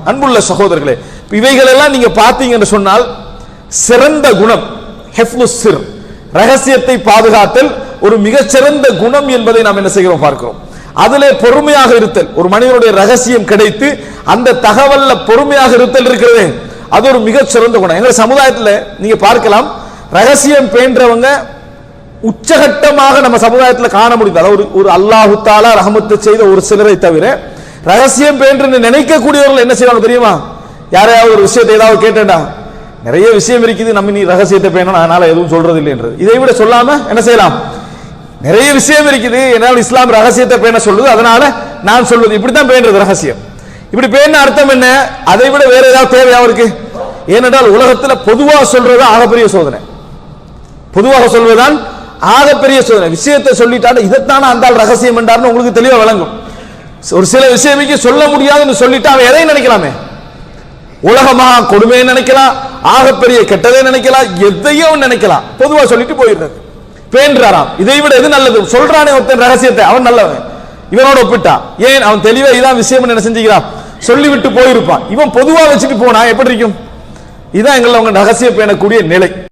அன்புள்ள சகோதரர்களே, இவைகள் எல்லாம் நீங்க பாத்தீங்க என்று சொன்னால் சிறந்த குணம் ஹிஃப்லுஸ் சிர், ரகசியத்தை பாதுகாத்தல் ஒரு மிகச்சிறந்த குணம் என்பதை நாம் என்ன செய்கிறோம் பார்க்கிறோம். அதிலே பொறுமையாக இருத்தல், ஒரு மனிதனுடைய ரகசியம் கிடைத்து அந்த தகவல்ல பொறுமையாக இருத்தல் இருக்கிறது, அது ஒரு மிகச்சிறந்த குணம். எங்க சமுதாயத்தில் நீங்க பார்க்கலாம், ரகசியம் பேன்றவங்க உச்சகட்டமாக நம்ம சமுதாயத்தில் காண முடியுது. அதாவது ஒரு அல்லாஹு தஆலா ரஹமத்து செய்த ஒரு சிலரை தவிர ரகசியம் பேன்று நினைக்கக்கூடியவர்கள் என்ன செய்வாங்க தெரியுமா? யாரையாவது ஒரு விஷயத்தை ஏதாவது கேட்டேன்டா, நிறைய விஷயம் இருக்குது, நம்ம நீ ரகசியத்தை பேணணும் அதனால எதுவும் சொல்றது இல்லைன்றது. இதை விட சொல்லாம என்ன செய்யலாம்? நிறைய விஷயம் இருக்குது, என்னால் இஸ்லாம் ரகசியத்தை பேண சொல்லுது, அதனால நான் சொல்வது இப்படித்தான் பேணுறது ரகசியம். இப்படி பேண அர்த்தம் என்ன? அதை விட வேற ஏதாவது தேவையா இருக்கு? ஏனென்றால் உலகத்துல பொதுவாக சொல்றது ஆகப்பெரிய சோதனை. பொதுவாக சொல்வதுதான் ஆகப்பெரிய சோதனை. விஷயத்தை சொல்லிட்டாலும் இதைத்தான அந்த ரகசியம் என்றார்னு உங்களுக்கு தெளிவா விளங்கும். ஒரு சில விஷயமைக்கு சொல்ல முடியாதுன்னு சொல்லிட்டு அவன் எதையும் நினைக்கலாமே, உலகமாக கொடுமையை நினைக்கலாம், ஆகப்பெரிய கெட்டதை நினைக்கலாம், எதையும் நினைக்கலாம், பொதுவா சொல்லிட்டு போயிடுறது. பேன்றாராம். இதை விட எது நல்லது? சொல்றானே ஒருத்தன் ரகசியத்தை, அவன் நல்லவன், இவனோட ஒப்பிட்டா. ஏன்? அவன் தெளிவா இதான் விஷயம் என்ன செஞ்சுக்கிறான், சொல்லிவிட்டு போயிருப்பான். இவன் பொதுவா வச்சுட்டு போனா எப்படி இருக்கும்? இதான் எங்களை அவங்க ரகசியம் பேணக்கூடிய நிலை.